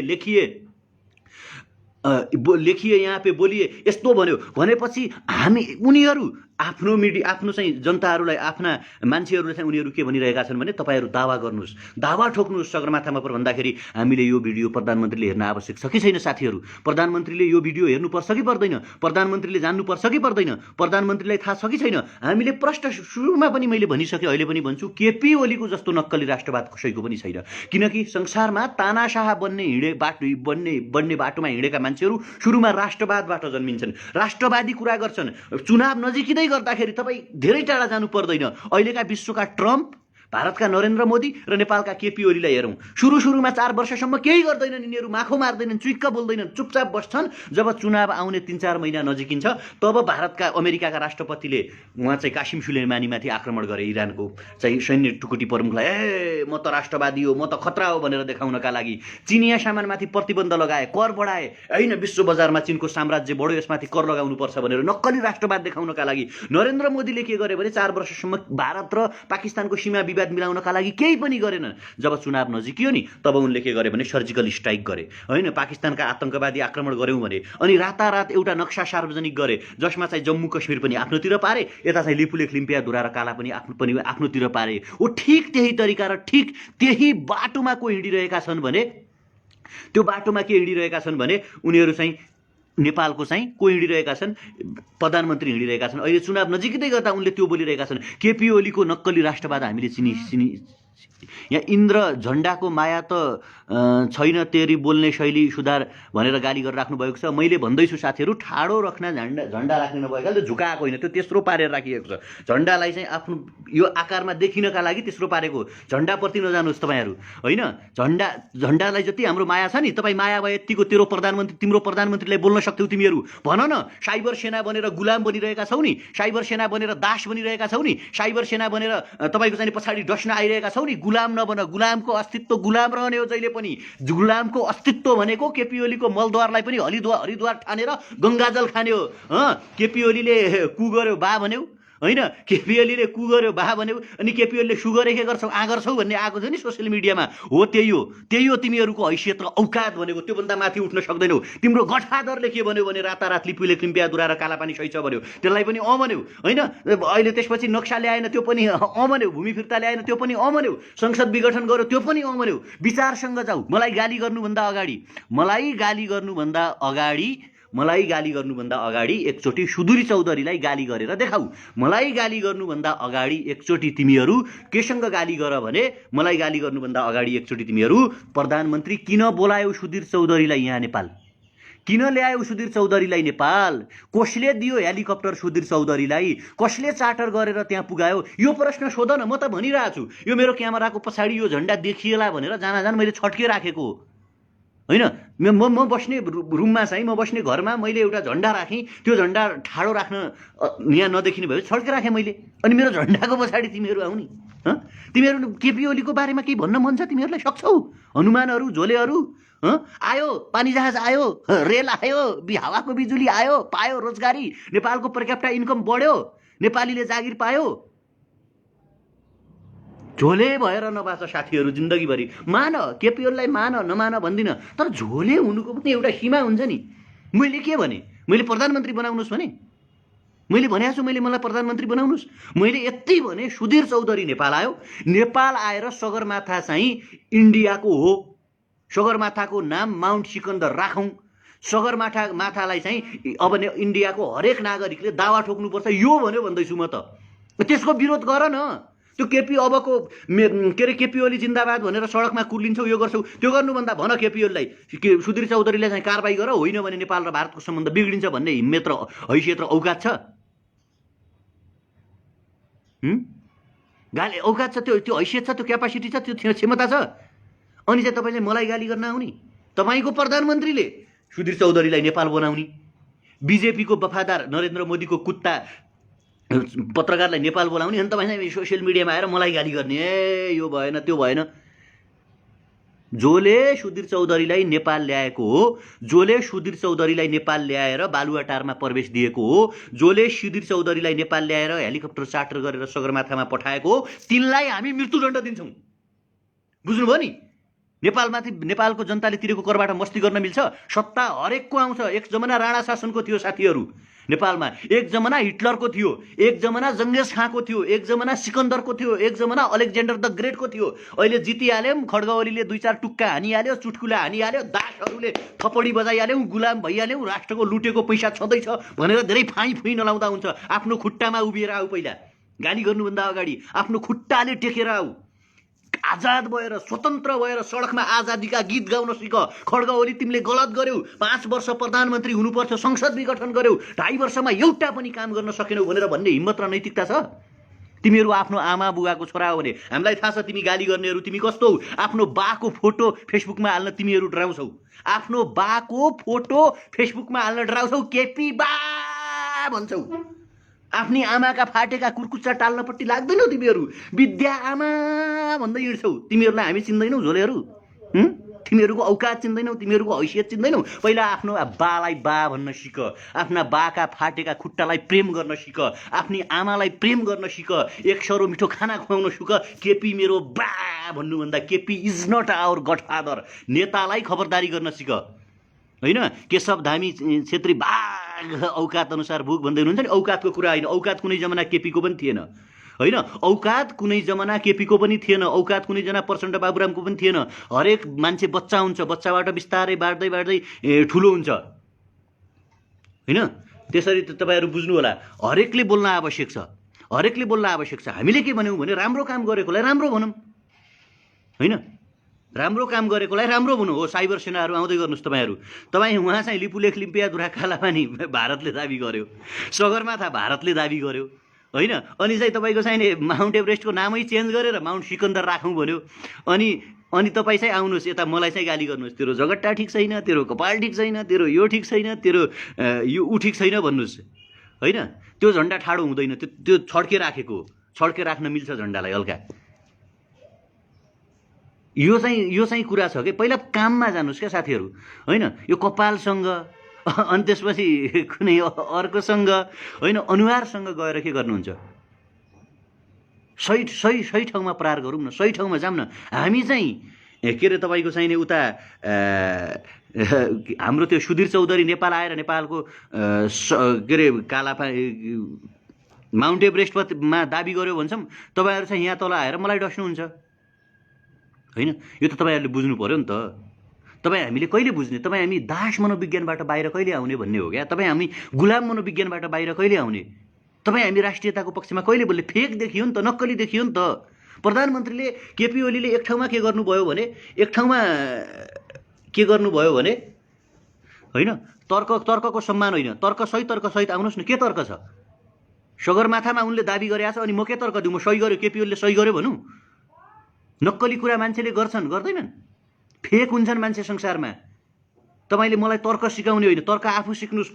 लेखिए यहाँ पे बोलिए, यस्तो भन्यो। भनेपछि हामी उनीहरू आफ्नो चाहिँ जनताहरूलाई, आफ्ना मान्छेहरूले चाहिँ उनीहरू के भनिरहेका छन् भने तपाईहरू दावा गर्नुहोस्, दावा ठोक्नुहोस् सगरमाथामा पर भन्दाखेरि हामीले यो भिडियो प्रधानमन्त्रीले हेर्न आवश्यक छ कि छैन साथीहरू? प्रधानमन्त्रीले यो भिडियो हेर्नुपर्छ कि पर्दैन? प्रधानमन्त्रीले जान्नुपर्छ कि पर्दैन? प्रधानमन्त्रीलाई थाहा छ कि छैन? हामीले प्रश्न सुरुमा पनि मैले भनिसकेँ, अहिले पनि भन्छु, केपी ओलीको जस्तो नक्कली राष्ट्रवाद कसैको पनि छैन। किनकि संसारमा तानाशाह बन्ने बाटोमा हिँडेका मान्छेहरू सुरुमा राष्ट्रवादबाट जन्मिन्छन्, राष्ट्रवादी कुरा गर्छन्। चुनाव नजिकै गर्दाखेरि तपाईँ धेरै टाढा जानु पर्दैन। अहिलेका विश्वका ट्रम्प, भारतका नरेन्द्र मोदी र नेपालका केपी ओलीलाई हेरौँ, सुरुमा 4 वर्षसम्म केही गर्दैनन्, यिनीहरू माखो मार्दैनन्, चुइक्क बोल्दैनन्, चुपचाप बस्छन्। जब चुनाव आउने 3-4 महिना नजिकिन्छ तब अमेरिकाका राष्ट्रपतिले उहाँ चाहिँ कासिम सुलेमानीमाथि आक्रमण गरे, इरानको चाहिँ सैन्य टुकुटी प्रमुखलाई, ए म त राष्ट्रवादी हो, म त खतरा हो भनेर देखाउनका लागि चिनिया सामानमाथि प्रतिबन्ध लगाए, कर बढाए, होइन विश्व बजारमा चिनको साम्राज्य बढ्यो, यसमाथि कर लगाउनुपर्छ भनेर नक्कली राष्ट्रवाद देखाउनका लागि नरेन्द्र मोदीले के गरे भने 4 वर्षसम्म भारत र पाकिस्तानको सीमा विवाद मिलाउनका लागि केही पनि गरेनन्। जब चुनाव नजिकियो नि तब उनले के गरे भने सर्जिकल स्ट्राइक गरे, होइन पाकिस्तानका आतंकवादी आक्रमण गर्यौं भने, अनि रातारात एउटा नक्सा सार्वजनिक गरे जसमा चाहिँ जम्मू कश्मीर पनि आफ्नोतिर पारे, यता चाहिँ लिपुलेख लिम्पियाधुरा र काला पनि आफ्नोतिर पारे। ओ ठिक त्यही तरिका र ठिक त्यही बाटोमा को हिँडिरहेका छन् भने, त्यो बाटोमा के हिँडिरहेका छन् भने उनीहरू चाहिँ नेपालको चाहिँ को हिँडिरहेका छन्, प्रधानमन्त्री हिँडिरहेका छन्। अहिले चुनाव नजिकै गर्दा उनले त्यो बोलिरहेका छन्, केपी ओलीको नक्कली राष्ट्रवाद हामीले यहाँ इन्द्र झण्डाको माया त छैन, तेरी बोल्ने शैली सुधार भनेर गाली गरेर राख्नु भएको छ। मैले भन्दैछु साथीहरू, ठाडो राख्न झण्डा राख्नु नभएको, त्यो झुकाएको होइन, त्यो तेस्रो पारेर राखिएको छ। झण्डालाई चाहिँ आफ्नो यो आकारमा देखिनका लागि तेस्रो पारेको, झण्डाप्रति नजानुहोस् तपाईँहरू, होइन झण्डालाई जति हाम्रो माया छ नि, तपाईँ माया भए यतिको तिम्रो प्रधानमन्त्रीलाई बोल्न सक्थ्यौ तिमीहरू? भन न, साइबर सेना बनेर गुलाम बनिरहेका छौ नि, साइबर सेना बनेर दास बनिरहेका छौ नि, साइबर सेना बनेर तपाईँको चाहिँ पछाडि डस्न आइरहेका छौ नि, गुलाम नबन। गुलामको अस्तित्व गुलाम रहने हो जहिले पनि। गुलामको अस्तित्व भनेको केपी ओलीको मलद्वारलाई पनि हरिद्वार ठानेर गङ्गाजल खाने हो। केपी ओलीले कु गर्यो बा भन्यौ, होइन केपी ओलीले कु गर्यो बा भन्यो अनि केपी ओलीले सु गरे के गर्छौ आ गर्छौ भन्ने आएको थियो नि सोसियल मिडियामा हो त्यही हो तिमीहरूको हैसियत र औकात भनेको त्योभन्दा माथि उठ्न सक्दैनौ तिम्रो गडफादरले के भन्यो भने रातारात लिपुले क्लिम्पिया दुरा र कालापानी सही छ भन्यो त्यसलाई पनि भन्यो होइन अहिले त्यसपछि नक्सा ल्याएन त्यो पनि भन्यो भूमि फिर्ता ल्याएन त्यो पनि भन्यो संसद विघटन गर्यो त्यो पनि भन्यो विचारसँग जाऊ मलाई गाली गर्नुभन्दा अगाडि एकचोटि सुधीर चौधरीलाई गाली गरेर देखाऊ मलाई गाली गर्नुभन्दा अगाडि एकचोटि तिमीहरू केसँग गाली गर भने मलाई गाली गर्नुभन्दा अगाडि एकचोटि तिमीहरू प्रधानमन्त्री किन बोलायौ सुधीर चौधरीलाई यहाँ नेपाल किन ल्यायौ सुधीर चौधरीलाई नेपाल कसले दियो हेलिकप्टर सुधीर चौधरीलाई कसले चार्टर गरेर त्यहाँ पुगायो यो प्रश्न सोध न म त भनिरहेको छु यो मेरो क्यामेराको पछाडि यो झन्डा देखिएला भनेर जान मैले छट्के राखेको होइन म बस्ने रुममा चाहिँ म बस्ने घरमा मैले एउटा झन्डा राखेँ त्यो झन्डा ठाडो राख्न यहाँ नदेखिने भयो छड्के राखेँ मैले अनि मेरो झन्डाको पछाडि तिमीहरू आउने तिमीहरू केपी ओलीको बारेमा केही भन्न मन छ तिमीहरूलाई सक्छौ हनुमानहरू झोलेहरू आयो पानी जहाज आयो रेल आयो हावाको बिजुली आयो पायो रोजगारी नेपालको पर क्यापिटा इन्कम बढ्यो नेपालीले जागिर पायो झोले भएर नबाच साथीहरू जिन्दगीभरि मान केपी ओलीलाई मान नमान भन्दिनँ तर झोले हुनुको पनि एउटा सीमा हुन्छ नि मैले के भने मैले प्रधानमन्त्री बनाउनुहोस् भने मैले भनेको छु मलाई प्रधानमन्त्री बनाउनुहोस् मैले यति भने सुधीर चौधरी नेपाल आयो नेपाल आएर सगरमाथा चाहिँ इन्डियाको हो सगरमाथाको नाम माउन्ट सिकन्दर राखौँ सगरमाथालाई चाहिँ अब इन्डियाको हरेक नागरिकले दावा ठोक्नुपर्छ यो भन्यो भन्दैछु म त त्यसको विरोध गर न त्यो केपी अबको के अरे केपी ओली जिन्दाबाद भनेर सडकमा कुर्लिन्छौ यो गर्छौ त्यो गर्नुभन्दा भन केपी ओलीलाई सुधीर चौधरीलाई चाहिँ कारबाही गर होइन भने नेपाल र भारतको सम्बन्ध बिग्रिन्छ भन्ने हिम्मत र हैसियत र औकात छ गाली औकात छ त्यो हैसियत छ त्यो क्यापासिटी छ त्यो क्षमता छ अनि चाहिँ तपाईँले मलाई गाली गर्न आउने तपाईँको प्रधानमन्त्रीले सुधीर चौधरीलाई नेपाल बनाउने बिजेपीको वफादार नरेन्द्र मोदीको कुत्ता पत्रकारलाई नेपाल बोलाउने अनि तपाईँ सोसियल मिडियामा आएर मलाई गाली गर्ने ए यो भएन त्यो भएन जसले सुधीर चौधरीलाई नेपाल ल्याएको हो जसले सुधीर चौधरीलाई नेपाल ल्याएर बालुवाटारमा प्रवेश दिएको हो जसले सुधीर चौधरीलाई नेपाल ल्याएर हेलिकप्टर चार्टर गरेर सगरमाथामा पठाएको हो तिनलाई हामी मृत्युदण्ड दिन्छौँ बुझ्नुभयो नि नेपालमाथि नेपालको जनताले तिरेको करबाट मस्ती गर्न मिल्छ सत्ता हरेकको आउँछ एक जमाना राणा शासनको थियो साथीहरू नेपालमा एक जमाना हिटलरको थियो एक जमाना जङ्गेज खाँको थियो एक जमाना सिकन्दरको थियो एक जमाना अलेक्जेन्डर द ग्रेटको थियो अहिले जितिहाल्यौँ खड्गवलीले 2-4 टुक्का हानिहाल्यो चुटकुला हानिहाल्यो दासहरूले थपडी बजाइहाल्यौँ गुलाम भइहाल्यौँ राष्ट्रको लुटेको पैसा छँदैछ भनेर धेरै फाइ फुइ नलाउँदा हुन्छ आफ्नो खुट्टामा उभिएर आऊ पहिला गाली गर्नुभन्दा अगाडि आफ्नो खुट्टाले टेकेर आऊ आजाद भएर स्वतन्त्र भएर सडकमा आजादीका गीत गाउन सिक खड्गवली तिमीले गलत गर्यौ 5 वर्ष प्रधानमन्त्री हुनुपर्छ संसद विघटन गर्यौ 2.5 वर्षमा एउटा पनि काम गर्न सकेनौ भनेर भन्ने हिम्मत र नैतिकता छ तिमीहरू आफ्नो आमा बुवाको छोरा हो भने हामीलाई थाहा छ तिमी गाली गर्नेहरू तिमी कस्तो हौ आफ्नो बाको फोटो फेसबुकमा हाल्न तिमीहरू डराउँछौ आफ्नो बाको फोटो फेसबुकमा हाल्न डराउँछौ केपी बा भन्छौ आफ्नी आमाका फाटेका कुर्कुच्चा टाल्नपट्टि लाग्दैनौ तिमीहरू विद्या आमा भन्दै हिँड्छौ तिमीहरूलाई हामी चिन्दैनौ झोलेहरू तिमीहरूको औकात चिन्दैनौ तिमीहरूको हैसियत चिन्दैनौ पहिला आफ्नो बालाई बा भन्न सिक आफ्ना बाका फाटेका खुट्टालाई प्रेम गर्न सिक आफ्नी आमालाई प्रेम गर्न सिक एक सरो मिठो खाना खुवाउन सिक केपी मेरो बा भन्नुभन्दा KP is not our godfather नेतालाई खबरदारी गर्न सिक होइन केशव धामी छेत्री बाघ औकात अनुसार भुक भन्दै हुनुहुन्छ नि औकातको कुरा होइन औकात कुनै जमाना केपीको पनि थिएन होइन औकात कुनै जमाना केपीको पनि थिएन औकात कुनै जना प्रचण्ड बाबुरामको पनि थिएन हरेक मान्छे बच्चा हुन्छ बच्चाबाट बिस्तारै बाढ्दै बाढ्दै ठुलो हुन्छ होइन त्यसरी तपाईँहरू बुझ्नु होला हरेकले बोल्न आवश्यक छ हामीले के भन्यौँ भने राम्रो काम गरेकोलाई राम्रो भनौँ होइन राम्रो काम गरेकोलाई राम्रो भनौँ हो साइबर सेनाहरू आउँदै गर्नुहोस् तपाईँ उहाँ चाहिँ लिपुलेख लिम्पिया दुरा कालापानी भारतले दाबी गर्यो सगरमाथा भारतले दाबी गर्यो होइन अनि चाहिँ तपाईँको चाहिँ माउन्ट एभरेस्टको नामै चेन्ज गरेर माउन्ट सिकन्दर राखौँ भन्यो अनि तपाईँ चाहिँ आउनुहोस् यता मलाई चाहिँ गाली गर्नुहोस् तेरो जगट्टा ठिक छैन तेरो कपाल ठिक छैन तेरो यो ठिक छैन तेरो यो ऊ ठिक छैन भन्नुहोस् होइन त्यो झन्डा ठाडो हुँदैन त्यो छड्के राख्न मिल्छ झन्डालाई हल्का यो चाहिँ कुरा छ कि पहिला काममा जानुहोस् क्या साथीहरू होइन यो कपालसँग अनि त्यसपछि कुनै अर्कोसँग होइन अनुहारसँग गएर के गर्नुहुन्छ सही ठाउँमा प्रहार गरौँ न, सही ठाउँमा जाऊँ न। हामी चाहिँ के अरे तपाईँको चाहिने उता हाम्रो त्यो सुधीर चौधरी नेपाल आएर नेपालको के अरे माउन्ट एभरेस्टमा दाबी गर्यो भन्छौँ, तपाईँहरू चाहिँ यहाँ तल आएर मलाई डस्नुहुन्छ होइन। यो त तपाईँहरूले बुझ्नु पर्यो नि त। हामी कहिले बुझ्ने? हामी दास मनोविज्ञानबाट बाहिर कहिले आउने भन्ने हो क्या? हामी गुलाम मनोविज्ञानबाट बाहिर कहिले आउने? हामी राष्ट्रियताको पक्षमा कहिले बोल्ने? फेक देखियो नि त, नक्कली देखियो नि त। प्रधानमन्त्रीले केपी ओलीले एक ठाउँमा के गर्नुभयो भने होइन, तर्कको सम्मान होइन, तर्कसहित आउनुहोस् न। के तर्क छ? सगरमाथामा उनले दाबी गरेका छ, अनि म के तर्क दिउँ? म सही गर्यो, केपी ओलीले सही गर्यो भनौँ? नक्कली कुरा मान्छेले गर्छन्, गर्दैनन्? फेक हुन्छन् मान्छे संसारमा। तपाईँले मलाई तर्क सिकाउने होइन, तर्क आफू सिक्नुहोस्।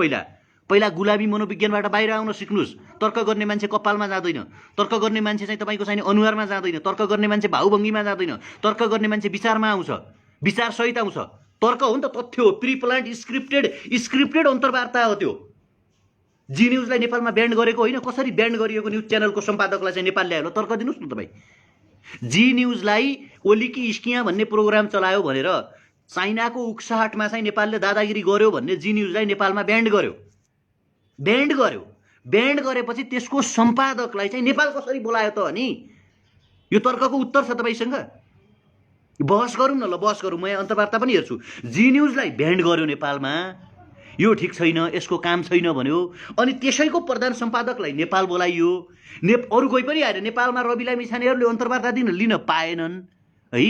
पहिला गुलाबी मनोविज्ञानबाट बाहिर आउन सिक्नुहोस्। तर्क गर्ने मान्छे कपालमा जाँदैन, तर्क गर्ने मान्छे चाहिँ तपाईँको चाहिँ अनुहारमा जाँदैन, तर्क गर्ने मान्छे भावभङ्गीमा जाँदैन, तर्क गर्ने मान्छे विचारमा आउँछ, विचार सहित आउँछ। तर्क हो नि त, तथ्य हो, प्रिप्लान्ड स्क्रिप्टेड अन्तर्वार्ता हो त्यो। जी न्युजलाई नेपालमा ब्यान्ड गरेको होइन, कसरी ब्यान्ड गरिएको न्युज च्यानलको सम्पादकलाई चाहिँ नेपाल ल्यायो? तर्क दिनुहोस् न तपाईँ। जी न्युजलाई ओलीकी इस्किया भन्ने प्रोग्राम चलायो भनेर चाइनाको उक्साहटमा चाहिँ नेपालले दादागिरी गर्यो भन्ने जी न्युजलाई नेपालमा ब्यान्ड गरेपछि त्यसको सम्पादकलाई चाहिँ नेपाल कसरी बोलायो त? अनि यो तर्कको उत्तर छ तपाईँसँग? बहस गरौँ न, ल बहस गरौँ। म यहाँ अन्तर्वार्ता पनि हेर्छु। जी न्युजलाई ब्यान्ड गर्यो नेपालमा, यो ठिक छैन, यसको काम छैन भन्यो, अनि त्यसैको प्रधान सम्पादकलाई नेपाल बोलाइयो। अरू कोही पनि आएर नेपालमा रवि लामिछानेहरूले अन्तर्वार्ता लिन पाएनन् है,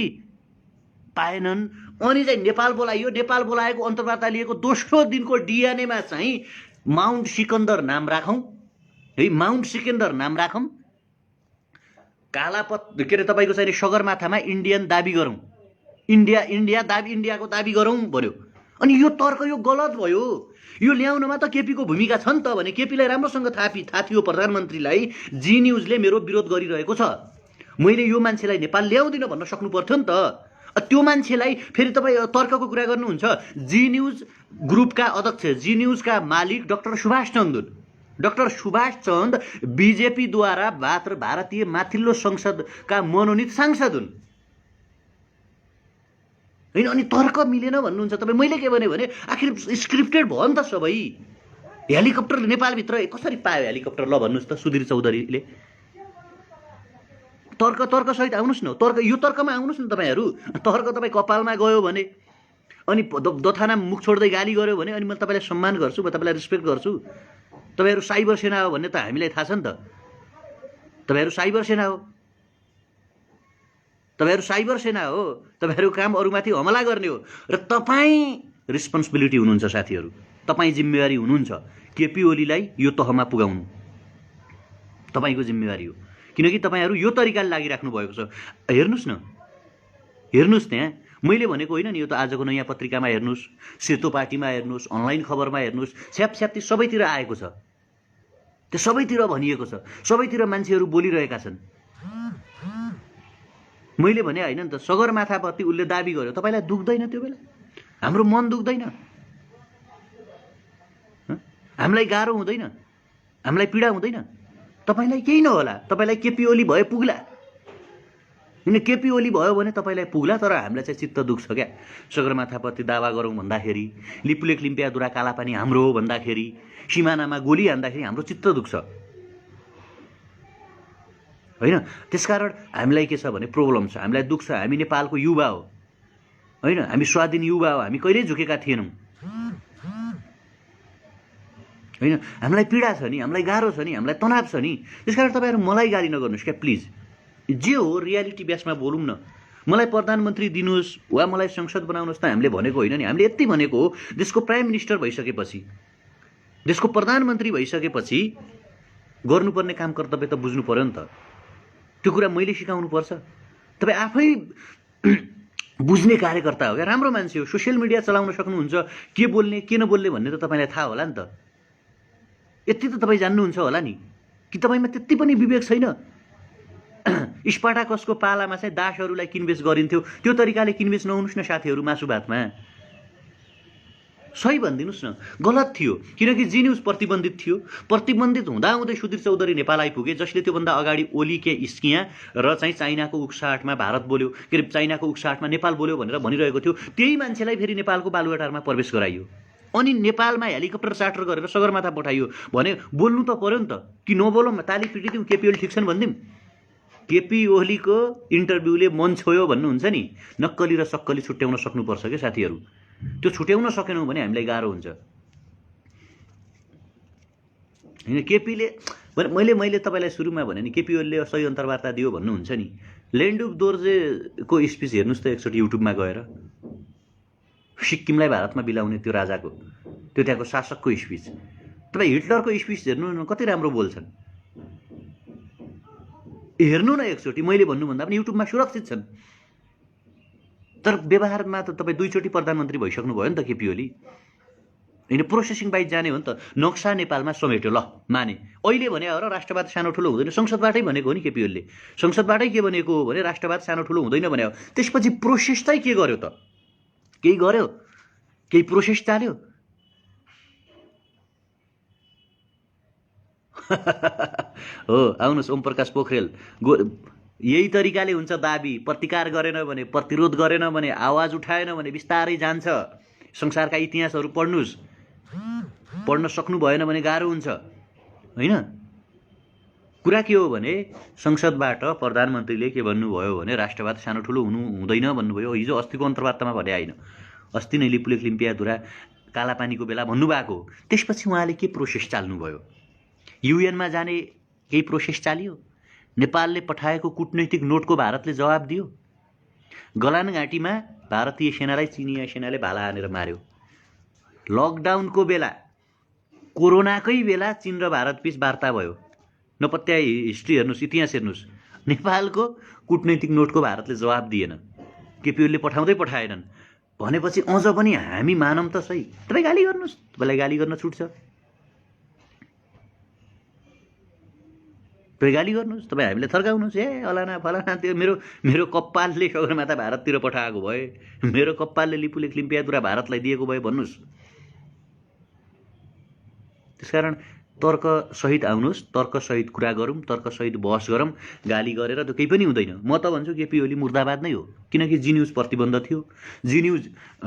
पाएनन्। अनि चाहिँ नेपाल बोलाइयो। नेपाल बोलाएको अन्तर्वार्ता लिएको दोस्रो दिनको डिएनएमा चाहिँ माउन्ट सिकन्दर नाम राखौँ है, माउन्ट सिकन्दर नाम राखौँ। के अरे तपाईँको चाहिँ सगरमाथामा इन्डियन दाबी गरौँ, इन्डियाको दाबी गरौँ भन्यो। अनि यो तर्क यो गलत भयो। यो ल्याउनमा त केपीको भूमिका छ नि त भने केपीलाई राम्रोसँग थाहा थियो प्रधानमन्त्रीलाई जी न्युजले मेरो विरोध गरिरहेको छ, मैले यो मान्छेलाई नेपाल ल्याउँदिनँ भन्न सक्नु पर्थ्यो नि त। त्यो मान्छेलाई फेरि तपाईँ तर्कको कुरा गर्नुहुन्छ। जी न्युज ग्रुपका अध्यक्ष, जी न्युजका मालिक डाक्टर सुभाष चन्द बिजेपीद्वारा भारतीय माथिल्लो संसदका मनोनित सांसद हुन् होइन। अनि तर्क मिलेन भन्नुहुन्छ तपाईँ। मैले के भने आखिर स्क्रिप्टेड भयो नि त सबै। हेलिकप्टर नेपालभित्र कसरी पायो हेलिकप्टर? ल भन्नुहोस् त सुधीर चौधरीले। तर्कसहित आउनुहोस् न, यो तर्कमा आउनुहोस् न तपाईँहरू। तर्क तपाईँ कपालमा गयो भने, अनि दथाना मुख छोड्दै गाली गर्यो भने, अनि म तपाईँलाई सम्मान गर्छु, म तपाईँलाई रिस्पेक्ट गर्छु। तपाईँहरू साइबर सेना हो भन्ने त हामीलाई थाहा छ नि त। तपाईँहरू साइबर सेना हो, तपाईँहरूको काम अरूमाथि हमला गर्ने हो। र तपाईँ रिस्पोन्सिबिलिटी हुनुहुन्छ साथीहरू, तपाईँ जिम्मेवारी हुनुहुन्छ। केपी ओलीलाई यो तहमा पुगाउनु तपाईँको जिम्मेवारी हो, किनकि तपाईँहरू यो तरिकाले लागिराख्नु भएको छ। हेर्नुहोस् त्यहाँ मैले भनेको होइन नि, यो त आजको नयाँ पत्रिकामा हेर्नुहोस्, सेतो पार्टीमा हेर्नुहोस्, अनलाइन खबरमा हेर्नुहोस्, छ्यापछ्याप्ती सबैतिर आएको छ, त्यो सबैतिर भनिएको छ, सबैतिर मान्छेहरू बोलिरहेका छन्। मैले भने होइन नि त, सगरमाथाप्रति उसले दाबी गर्यो, तपाईँलाई दुख्दैन? त्यो बेला हाम्रो मन दुख्दैन? हामीलाई गाह्रो हुँदैन? हामीलाई पीडा हुँदैन? तपाईँलाई केही नहोला, तपाईँलाई केपी ओली भए पुग्ला, किन केपी ओली भयो भने तपाईँलाई पुग्ला। तर हामीलाई चाहिँ चित्त दुख्छ क्या। सगरमाथाप्रति दावा गरौँ भन्दाखेरि, लिपुलेक लिम्पियादुरा कालापानी हाम्रो हो भन्दाखेरि, सिमानामा गोली हान्दाखेरि हाम्रो चित्त दुख्छ होइन। त्यसकारण हामीलाई के छ भने प्रब्लम छ, हामीलाई दुख्छ। हामी नेपालको युवा हो होइन, हामी स्वाधीन युवा हो, हामी कहिल्यै झुकेका थिएनौँ होइन। हामीलाई पीडा छ नि, हामीलाई गाह्रो छ नि, हामीलाई तनाव छ नि। त्यसकारण तपाईँहरू मलाई गाली नगर्नुहोस् क्या प्लिज। जे हो रियालिटी बेसमा बोलौँ न। मलाई प्रधानमन्त्री दिनुहोस् वा मलाई संसद बनाउनुहोस् त हामीले भनेको होइन नि। हामीले यति भनेको हो, देशको प्राइम मिनिस्टर भइसकेपछि, देशको प्रधानमन्त्री भइसकेपछि गर्नुपर्ने काम कर्तव्य त बुझ्नु पर्यो नि त। त्यो कुरा मैले सिकाउनु पर्छ? तपाईँ आफै बुझ्ने कार्यकर्ता हो क्या, राम्रो मान्छे हो, सोसियल मिडिया चलाउन सक्नुहुन्छ, के बोल्ने के नबोल्ने भन्ने त तपाईँलाई थाहा होला नि त। यति त तपाईँ जान्नुहुन्छ होला नि, कि तपाईँमा त्यति पनि विवेक छैन? स्पार्टाकसको पालामा चाहिँ दासहरूलाई किनबेच गरिन्थ्यो, त्यो तरिकाले किनबेच नहुनुहोस् न साथीहरू मासु भातमा। सही भनिदिनुहोस् न, गलत थियो। किनकि जी न्युज प्रतिबन्धित थियो। प्रतिबन्धित हुँदाहुँदै सुधीर चौधरी नेपाल आइपुगे, जसले त्योभन्दा अगाडि ओली के इस्किया र चाहिँ चाइनाको उक्साहटमा भारत बोल्यो, के अरे चाइनाको उक्साहटमा नेपाल बोल्यो भनेर भनिरहेको थियो। त्यही मान्छेलाई फेरि नेपालको बालुवाटारमा प्रवेश गराइयो, अनि नेपालमा हेलिकप्टर चार्टर गरेर सगरमाथा पठाइयो भने बोल्नु त पर्यो नि त। कि नबोलौँ, ताली पिटिदिउँ, केपी ओली ठिक छन् भनिदिउँ? केपी ओलीको इन्टरभ्यूले मन छोयो भन्नुहुन्छ नि, नक्कली र सक्कली छुट्याउन सक्नुपर्छ क्या साथीहरू। त्यो छुट्याउन सकेनौँ भने हामीलाई गाह्रो हुन्छ होइन। केपीले मैले तपाईँलाई सुरुमा भने नि, केपी ओलीले सही अन्तर्वार्ता दियो भन्नुहुन्छ नि। लेन्डुप दोर्जेको स्पिच हेर्नुहोस् त एकचोटि युट्युबमा गएर, सिक्किमलाई भारतमा बिलाउने त्यो राजाको, त्यो त्यहाँको शासकको स्पिच। तपाईँ हिटलरको स्पिच हेर्नु न, कति राम्रो बोल्छन्। हेर्नु न एकचोटि, मैले भन्नुभन्दा पनि युट्युबमा सुरक्षित छन्। तर व्यवहारमा त तपाईँ 2 चोटि प्रधानमन्त्री भइसक्नु भयो नि त केपी ओली होइन। प्रोसेसिङ बाइट जाने हो नि त। नक्सा नेपालमा समेट्यो, ल माने। अहिले भने हो र राष्ट्रवाद सानो ठुलो हुँदैन, संसदबाटै भनेको हो नि केपी ओलीले। संसदबाटै के भनेको हो भने राष्ट्रवाद सानो ठुलो हुँदैन भने हो। त्यसपछि प्रोसेस चाहिँ के गर्यो त? केही गर्यो? केही प्रोसेस चाल्यो? हो, आउनुहोस् ओम प्रकाश पोखरेल। यही तरिकाले हुन्छ दाबी। प्रतिकार गरेन भने, प्रतिरोध गरेन भने, आवाज उठाएन भने बिस्तारै जान्छ। संसारका इतिहासहरू पढ्नुहोस्, पढ्न सक्नु भएन भने गाह्रो हुन्छ होइन। कुरा के हो भने संसदबाट प्रधानमन्त्रीले के भन्नुभयो भने राष्ट्रवाद सानो ठुलो हुँदैन भन्नुभयो। हिजो अस्तिको अन्तर्वार्तामा भने होइन, अस्ति नै लिपुलेख लिम्पियाधुरा कालापानीको बेला भन्नुभएको। त्यसपछि उहाँले के प्रोसेस चाल्नुभयो? युएनमा जाने केही प्रोसेस चालियो? नेपालले पठाएको कूटनैतिक नोटको भारतले जवाब दियो? गलान घाटीमा भारतीय सेनालाई चिनिया सेनाले भाला हानेर मार्यो। लकडाउनको बेला, कोरोनाकै बेला चीन र भारतबीच वार्ता भयो। नपत्याए हिस्ट्री हेर्नुहोस्, इतिहास हेर्नुहोस्। नेपालको कूटनैतिक नोटको भारतले जवाब दिएन, केपी ओलीले पठाउँदै पठाएनन् भनेपछि अझ पनि हामी मानौँ त सही। तपाईँ गाली गर्नुहोस्, तपाईँलाई गाली गर्न छुट्छ। तपाईँ गाली गर्नुहोस्, तपाईँ हामीलाई थर्काउनुहोस्, ए फलाना फलाना त्यो मेरो कप्पालले सगरमाथा भारततिर पठाएको भए, मेरो कप्पालले लिपुलेख लिम्पियाधुरा भारतलाई दिएको भए भन्नुहोस्। त्यसकारण तर्कसहित आउनुहोस्, तर्कसहित कुरा गरौँ, तर्कसहित बहस गरौँ। गाली गरेर त केही पनि हुँदैन। म त भन्छु केपी ओली मुर्दाबाद नै हो। किनकि जी न्युज प्रतिबन्ध थियो। जी न्युज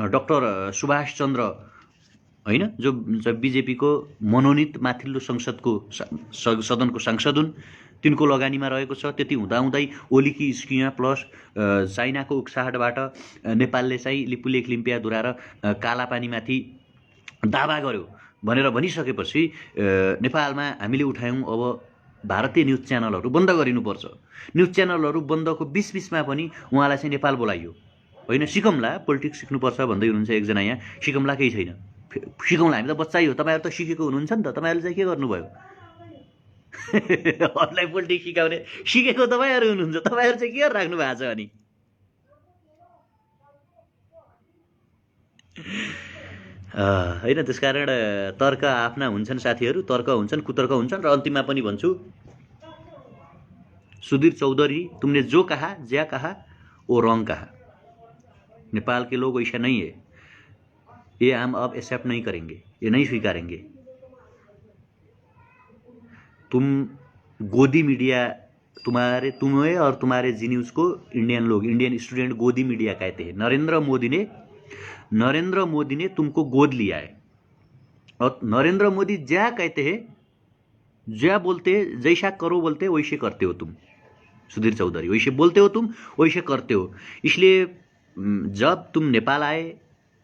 डाक्टर सुभाष चन्द्र होइन, जो बिजेपीको मनोनित माथिल्लो संसदको सदनको सांसद हुन्, तिनको लगानीमा रहेको छ। त्यति हुँदाहुँदै ओलीकी स्किया प्लस चाइनाको उक्साहटबाट नेपालले चाहिँ लिपुलेख लिम्पियाधुरा र कालापानीमाथि दावा गर्यो भनेर भनिसकेपछि नेपालमा हामीले उठायौँ अब भारतीय न्युज च्यानलहरू बन्द गरिनुपर्छ। न्युज च्यानलहरू बन्दको बिचबिचमा पनि उहाँलाई चाहिँ नेपाल बोलाइयो होइन। सिकौँला, पोलिटिक्स सिक्नुपर्छ भन्दै हुनुहुन्छ एकजना यहाँ। सिकौँला केही छैन, सिकौँला, हामी त बच्चै हो। तपाईँहरू त सिकेको हुनुहुन्छ नि त, तपाईँहरूले चाहिँ के गर्नुभयो? अरूलाई पोलिटिक्स सिकाउने सिकेको तपाईँहरू हुनुहुन्छ, तपाईँहरू चाहिँ के गरेर राख्नु भएको छ अनि? होइन, त्यसकारण तर्क आफ्ना हुन्छन् साथीहरू, तर्क हुन्छन्, कुतर्क हुन्छन्। र अन्तिममा पनि भन्छु, सुधीर चौधरी, तुमने जो कहा, ज्या कहा, वो रॉन्ग कहा। नेपाल के लोग ऐसा नहीं है, ये हम अब एक्सेप्ट नहीं करेंगे, ये नहीं स्वीकारेंगे। तुम गोदी मीडिया, तुम्हें और तुम्हारे जी न्यूज़ को इंडियन लोग, इंडियन स्टूडेंट गोदी मीडिया कहते हैं। नरेंद्र मोदी ने तुमको गोद लिया है, और नरेंद्र मोदी ज्या कहते हैं, ज्या बोलते हैं, जैसा करो बोलते हैं वैसे करते हो तुम। सुधीर चौधरी, वैसे बोलते हो तुम, वैसे करते हो। इसलिए जब तुम नेपाल आए,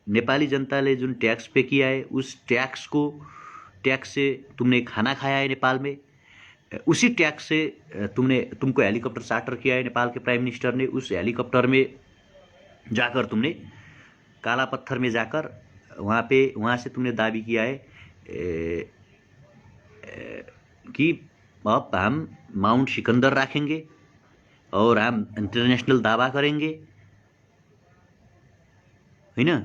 नेपाली जनता ने जो टैक्स पे किया है, उस टैक्स से तुमने खाना खाया है नेपाल में, उसी टैक्स से तुमको हेलीकॉप्टर चार्टर किया है नेपाल के प्राइम मिनिस्टर ने। उस हेलीकॉप्टर में जाकर तुमने काला पत्थर में जाकर वहाँ से तुमने दावी किया है कि अब हम माउंट सिकंदर रखेंगे और हम इंटरनेशनल दावा करेंगे है ना,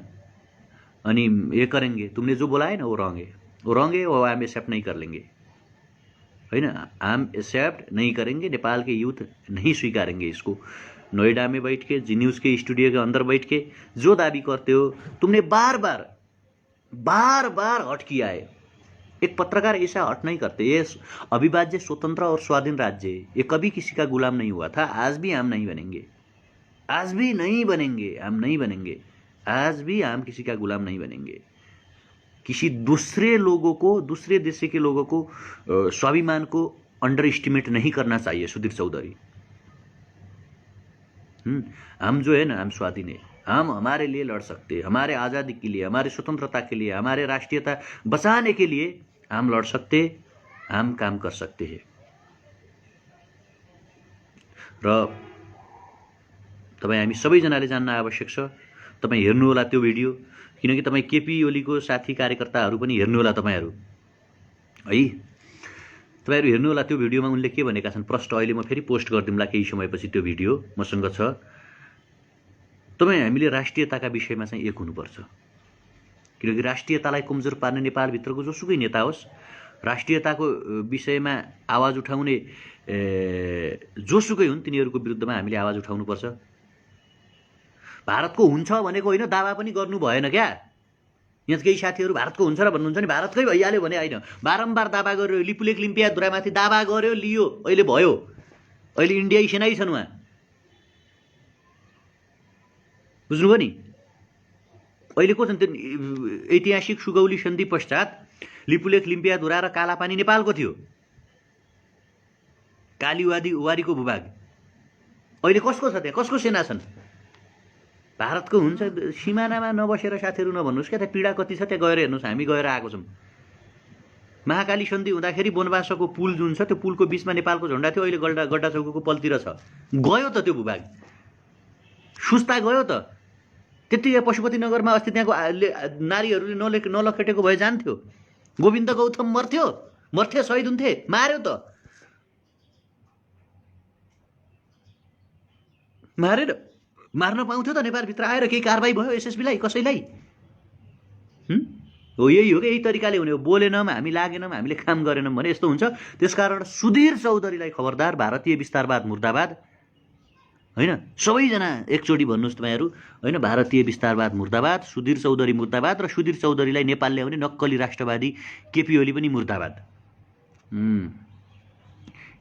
अनि ये करेंगे। तुमने जो बोला है ना वो रॉन्ग है, वो रॉन्ग है, वो हम एक्सेप्ट नहीं कर लेंगे है ना, हम एक्सेप्ट नहीं करेंगे। नेपाल के यूथ नहीं स्वीकारेंगे इसको। नोएडा में बैठ के, जी न्यूज़ के स्टूडियो के अंदर बैठ के जो दावी करते हो, तुमने बार बार बार बार हट किया है। एक पत्रकार ऐसा हट नहीं करते। ये अविभाज्य स्वतंत्र और स्वाधीन राज्य है, ये कभी किसी का गुलाम नहीं हुआ था, आज भी हम नहीं बनेंगे, आज भी नहीं बनेंगे, हम नहीं बनेंगे, आज भी हम किसी का गुलाम नहीं बनेंगे। किसी दूसरे लोगों को, दूसरे देश के लोगों को स्वाभिमान को अंडर एस्टिमेट नहीं करना चाहिए। सुधीर चौधरी, हम जो है ना, हम स्वाधीन है, हम हमारे लिए लड़ सकते हैं, हमारे आज़ादी के लिए, हमारे स्वतंत्रता के लिए, हमारे राष्ट्रीयता बचाने के लिए हम लड़ सकते, हम काम कर सकते हैं। र तपाईँ हामी सबैजनाले जान्न आवश्यक छ। तपाईँ हेर्नु होला त्यो भिडियो, किनकि तपाईँ केपी ओलीको साथी कार्यकर्ताहरू पनि हेर्नु होला तपाईँहरू है। तपाईँहरू हेर्नु होला त्यो भिडियोमा उनले के भनेका छन्। प्रश्न अहिले म फेरि पोस्ट गरिदिउँला केही समयपछि, त्यो भिडियो मसँग छ। तपाईँ हामीले राष्ट्रियताका विषयमा चाहिँ एक हुनुपर्छ, किनकि राष्ट्रियतालाई कमजोर पार्ने नेपालभित्रको जोसुकै नेता होस्, राष्ट्रियताको विषयमा आवाज उठाउने जोसुकै हुन्, तिनीहरूको विरुद्धमा हामीले आवाज उठाउनुपर्छ। भारतको हुन्छ भनेको होइन, दावा पनि गर्नु भएन क्या। यहाँ केही साथीहरू भारतको हुन्छ र भन्नुहुन्छ नि, भारतकै भइहाल्यो भने होइन, बारम्बार दावा गर्यो, लिपुलेख लिम्पियाधुरामाथि दावा गर्यो, लियो, अहिले भयो, अहिले इन्डियाई सेनाई छन् उहाँ, बुझ्नुभयो नि। अहिले को छन् त्यो ऐतिहासिक सुगौली सन्धि पश्चात लिपुलेख लिम्पियाधुरा र कालापानी नेपालको थियो, कालीवारीको भूभाग। अहिले कसको छ त्यहाँ, कसको सेना छन्? भारतको हुन्छ। सिमानामा नबसेर साथीहरू नभन्नुहोस् क्या, त्यहाँ पीडा कति छ त्यहाँ गएर हेर्नुहोस्। हामी गएर आएको छौँ। महाकाली सन्धि हुँदाखेरि बनवासको पुल जुन छ, त्यो पुलको बिचमा नेपालको झन्डा थियो, अहिले गड्डा चौकको पलतिर छ। गयो त त्यो भूभाग, सुस्ता गयो त। त्यति पशुपतिनगरमा अस्ति त्यहाँको नारीहरूले नलखेटेको भए जान्थ्यो। गोविन्द गौतम मर्थे शहीद हुन्थे, मार्यो त, मारेर मार्न पाउँथ्यो त। नेपालभित्र आएर केही कारबाही भयो एसएसबीलाई, कसैलाई? हो, यही हो कि यही तरिकाले हुने हो। बोलेनौँ, हामी लागेनौँ, हामीले काम गरेनौँ भने यस्तो हुन्छ। त्यसकारण सुधीर चौधरीलाई खबरदार, भारतीय विस्तारवाद मुर्दाबाद, होइन? सबैजना एकचोटि भन्नुहोस् तपाईँहरू, होइन? भारतीय विस्तारवाद मुर्दाबाद, सुधीर चौधरी मुर्दाबाद, र सुधीर चौधरीलाई नेपाल ल्याउने नक्कली राष्ट्रवादी केपी ओली पनि मुर्दाबाद।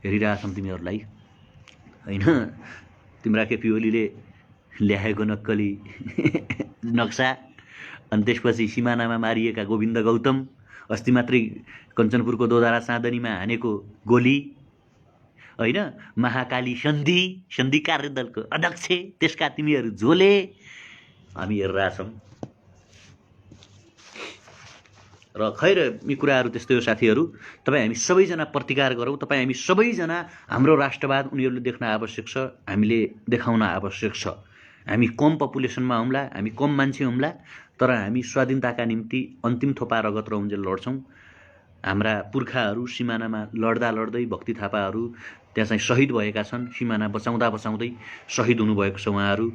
हेरिरहेछौँ तिमीहरूलाई, होइन? तिम्रा केपी ओलीले ल्याएको नक्कली नक्सा, अनि त्यसपछि सिमानामा मारिएका गोविन्द गौतम, अस्ति मात्रै कञ्चनपुरको दोधारा चाँदनीमा हानेको गोली, होइन? महाकाली सन्धि कार्यदलको अध्यक्ष, त्यसका तिमीहरू झोले, हामी हेरिरहेछौँ। र खैर यी कुराहरू त्यस्तै हो साथीहरू। तपाईँ हामी सबैजना प्रतिकार गरौँ। तपाईँ हामी सबैजना हाम्रो राष्ट्रवाद उनीहरूले देख्न आवश्यक छ, हामीले देखाउन आवश्यक छ। हामी कम पपुलेसनमा हौँला, हामी कम मान्छे हौँला, तर हामी स्वाधीनताका निम्ति अन्तिम थोपा रगत र उन्जेल लड्छौँ। हाम्रा पुर्खाहरू सिमानामा लड्दा लड्दै, भक्ति थापाहरू त्यहाँ चाहिँ शहीद भएका छन्, सिमाना बचाउँदा बचाउँदै शहीद हुनुभएको छ उहाँहरू।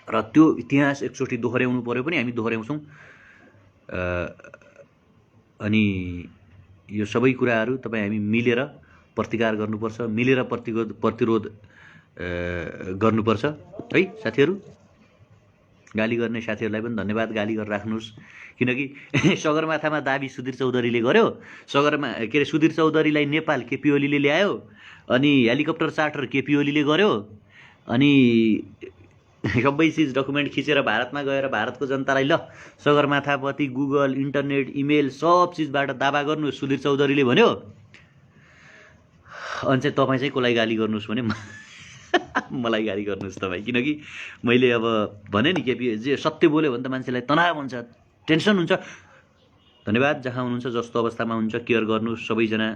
र त्यो इतिहास एकचोटि दोहोऱ्याउनु पऱ्यो पनि हामी दोहोऱ्याउँछौँ। अनि यो सबै कुराहरू तपाईँ हामी मिलेर प्रतिकार गर्नुपर्छ, मिलेर प्रतिरोध गर्नुपर्छ है साथीहरू। गाली गर्ने साथीहरूलाई पनि धन्यवाद, गाली गरेर राख्नुहोस्, किनकि सगरमाथामा दाबी सुधीर चौधरीले गर्यो, सुधीर चौधरीलाई नेपाल केपी ओलीले ल्यायो, अनि हेलिकप्टर चार्टर केपी ओलीले गर्यो, अनि सबै चिज डकुमेन्ट खिचेर भारतमा गएर भारतको जनतालाई ल सगरमाथापति गुगल इन्टरनेट इमेल सब चिजबाट दावा गर्नुहोस् सुधीर चौधरीले भन्यो। अनि चाहिँ तपाईँ चाहिँ कसलाई गाली गर्नुहोस् भने मलाई गाली गर्नुहोस् तपाईँ, किनकि मैले अब भने नि केपी जे सत्य बोल्यो भने त मान्छेलाई तनाव हुन्छ, टेन्सन हुन्छ। धन्यवाद। जहाँ हुनुहुन्छ, जस्तो अवस्थामा हुन्छ, केयर गर्नुहोस् सबैजना।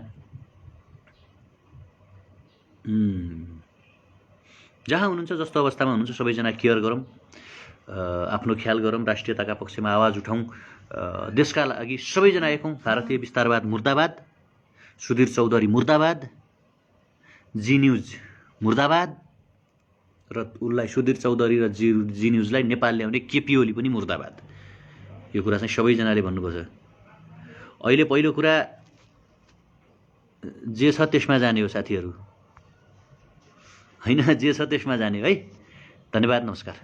जहाँ हुनुहुन्छ, जस्तो अवस्थामा हुनुहुन्छ, सबैजना केयर गरौँ, आफ्नो ख्याल गरौँ, राष्ट्रियताका पक्षमा आवाज उठाउँ, देशका लागि सबैजना एक हौँ। भारतीय विस्तारवाद मुर्दाबाद, सुधीर चौधरी मुर्दाबाद, जी न्युज मुर्दाबाद, र उसलाई सुधीर चौधरी र जी न्युजलाई नेपाल ल्याउने केपी ओली पनि मुर्दाबाद। यो कुरा चाहिँ सबैजनाले भन्नुपर्छ। अहिले पहिलो कुरा जे छ त्यसमा जाने हो साथीहरू, होइन? जे छ त्यसमा जाने है। धन्यवाद, नमस्कार।